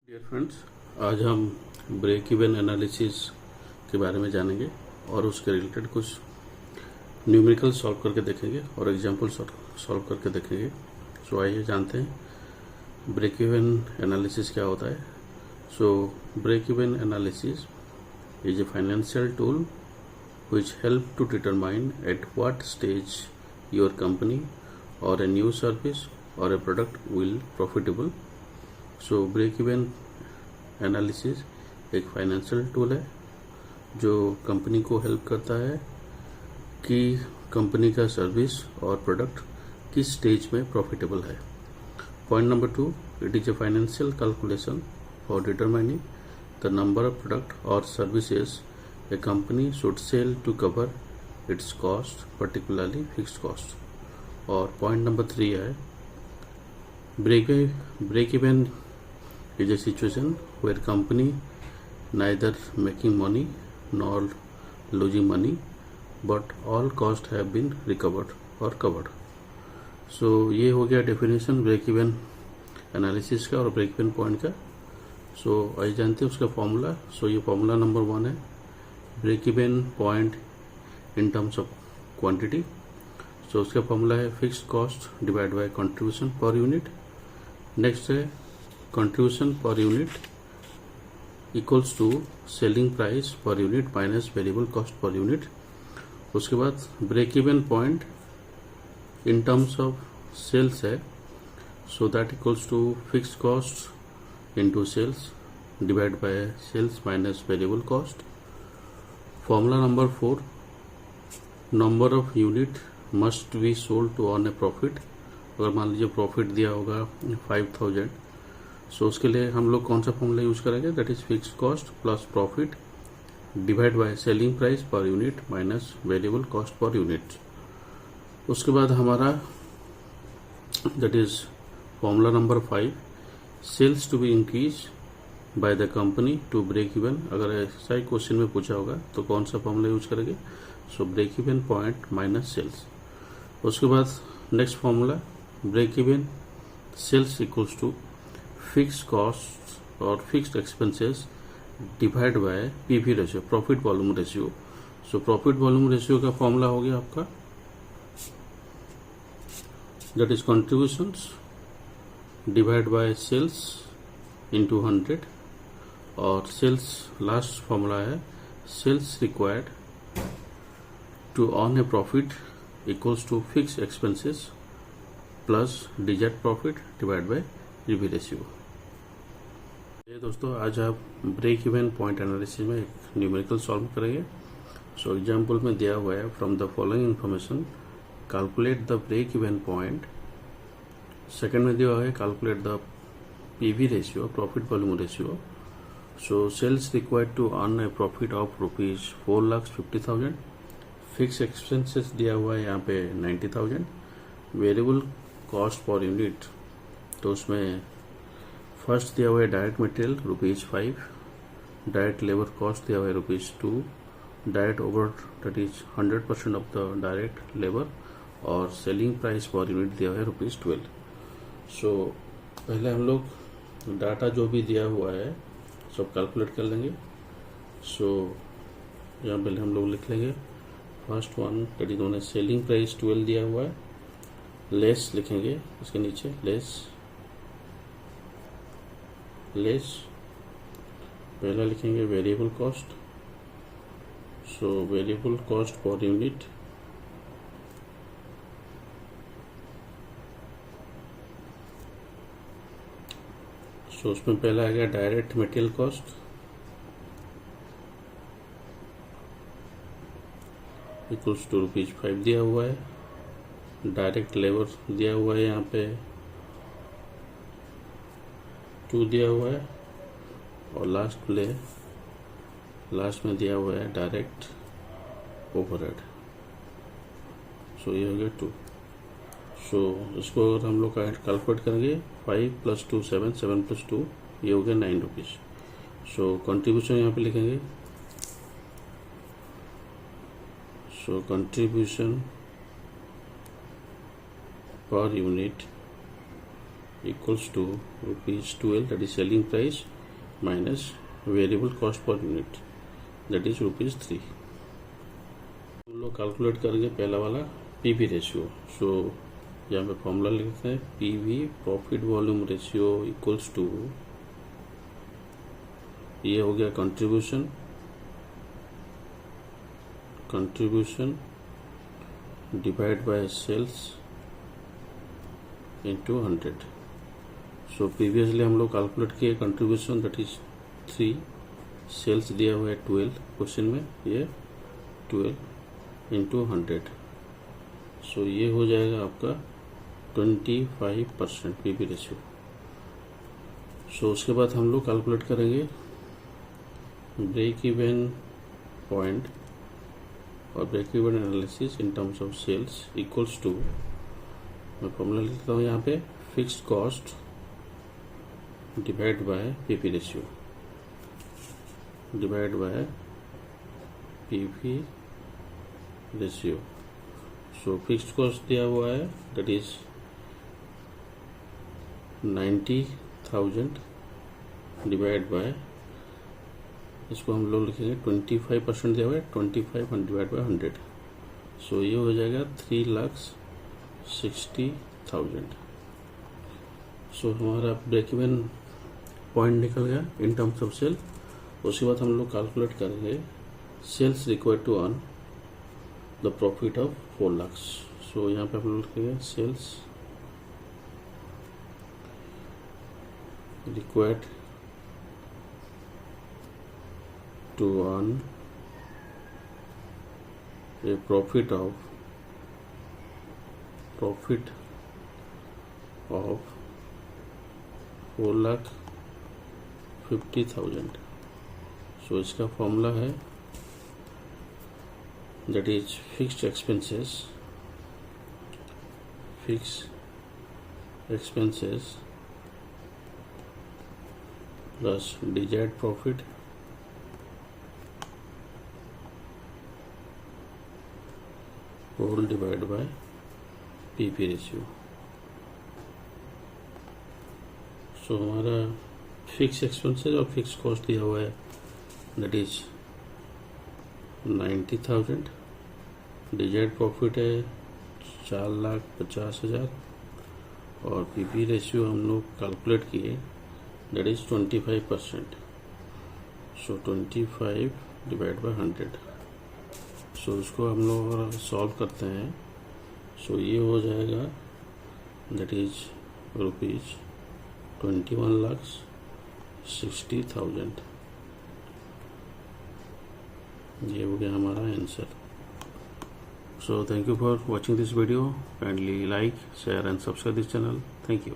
Dear friends, आज हम break even analysis के बारे में जानेंगे और उसके रिलेटेड कुछ न्यूमेरिकल सॉल्व करके देखेंगे और एग्जांपल सॉल्व करके देखेंगे। सो आइए जानते हैं ब्रेक इवन एनालिसिस क्या होता है। So break even analysis is a financial tool which help to determine at what stage your company or a new service or a product will profitable. So break even analysis एक financial tool है जो company को help करता है कि company का service और product किस स्टेज में प्रॉफिटेबल है। Point number 2, it is a financial calculation for determining the number of product और services a company should sell to cover its cost, particularly fixed cost. और पॉइंट नंबर 3 है break even is a situation where company neither making money nor losing money but all cost have been recovered or covered. So ये हो गया definition break even analysis का और break even point का। सो आइए जानते हैं उसका फॉर्मूला। सो ये फॉर्मूला नंबर 1 है break even point in terms of quantity. So उसका फॉर्मूला है fixed cost divide by contribution per unit. Next है contribution per unit equals to selling price per unit minus variable cost per unit. उसके बाद break even point in terms of sales है, so that equals to fixed cost into sales divide by sales minus variable cost. Formula number 4, number of unit must be sold to earn a profit. अगर मान लीजिए profit दिया होगा 5000, सो उसके लिए हम लोग कौन सा फॉर्मूला यूज करेंगे, that is fixed cost plus profit divide by selling price per unit minus variable cost per unit. उसके बाद हमारा that is formula number 5, sales to be increase by the company to break even. अगर ऐसा ही question में पूछा होगा तो कौन सा फॉर्मूला यूज करेंगे, so break even point minus sales. उसके बाद next formula break even sales equals to fixed cost और fixed expenses divide by PV ratio, profit volume ratio. So profit volume ratio का फॉर्मूला हो गया आपका that is contributions divide by sales into 100 और sales last formula है sales required to earn a profit equals to fix expenses plus desired profit divide by PV ratio. ये दोस्तों आज आप ब्रेक इवन पॉइंट एनालिसिस में एक numerical solve करेंगे। So example में दिया हुआ है from the following information calculate the break even point. Second में दिया हुआ है calculate the PV ratio, profit volume ratio. So sales required to earn a profit of rupees 4,50,000। Fix expenses दिया हुआ है यहाँ पे 90,000। वेरिएबल कॉस्ट पर यूनिट, तो उसमें फर्स्ट दिया हुआ है direct material ₹5, direct labour cost दिया हुआ है ₹2, direct over that is 100% of the direct labour और सेलिंग प्राइस पर यूनिट दिया हुआ है ₹12। सो पहले हम लोग डाटा जो भी दिया हुआ है सब कैलकुलेट कर लेंगे। सो यहाँ पहले हम लोग लिख लेंगे first one that is known as selling price 12 दिया हुआ है, लेस लिखेंगे इसके नीचे लेस पहला लिखेंगे variable cost. So variable cost per unit तो उसमें पहला आ गया direct material cost equals to ₹5 दिया हुआ है, डायरेक्ट लेबर दिया हुआ है यहाँ पे 2 दिया हुआ है और लास्ट में दिया हुआ है डायरेक्ट ओवरहेड। सो ये हो गया 2। सो इसको अगर हम लोग कैलकुलेट करेंगे 5 + 2 7, 7 + 2 ये हो गया ₹9। सो कंट्रीब्यूशन यहाँ पे लिखेंगे। So contribution per unit equals to ₹12, that is selling price, minus variable cost per unit, that is ₹3। हम लोग कैलकुलेट करेंगे पहला वाला पीवी रेशियो। सो यहाँ पे फॉर्मूला लिखते हैं PV profit volume ratio equals to, ये हो गया contribution divide by sales into 100। So previously हम लोग कैलकुलेट किए कंट्रीब्यूशन, दैट इज 3, सेल्स दिया हुआ है 12 क्वेश्चन में, ये 12 इंटू 100। सो ये हो जाएगा आपका 25% पीवी रेशियो। सो उसके बाद हम लोग कैलकुलेट करेंगे ब्रेक इवन पॉइंट और break even analysis in terms of sales equals to, मैं फॉर्मूला लिखता हूँ यहाँ पे, fixed cost divide by PV ratio, divide by PV ratio. So fixed cost दिया हुआ है दैट इज 90,000 डिवाइड बाय, इसको हम लोग लिखेंगे 25% दिया हुआ है, 25 डिवाइड बाय 100। सो ये हो जाएगा 3,60,000। सो हमारा ब्रेक इवन पॉइंट निकल गया इन टर्म्स ऑफ सेल। उसके बाद हम लोग कैलकुलेट करेंगे sales required to earn the profit of 4 lakh. So यहाँ पे हम लोग लिखेंगे sales required to earn a profit of 4,50,000। So इसका फॉर्मूला है that is fixed expenses plus desired profit whole divide by PV ratio. So हमारा fix expenses और fix cost दिया हुआ है दैट इज 90,000, डिजायर्ड प्रॉफिट है 4,50,000 और पीवी रेशियो हम लोग कैलकुलेट किए that is 25%। So 25 divide by 100। सो इसको हम लोग अगर सॉल्व करते हैं सो ये हो जाएगा दैट इज ₹21,60,000। ये हो गया हमारा answer. So thank you for watching this video. Kindly like, share and subscribe this channel. Thank you.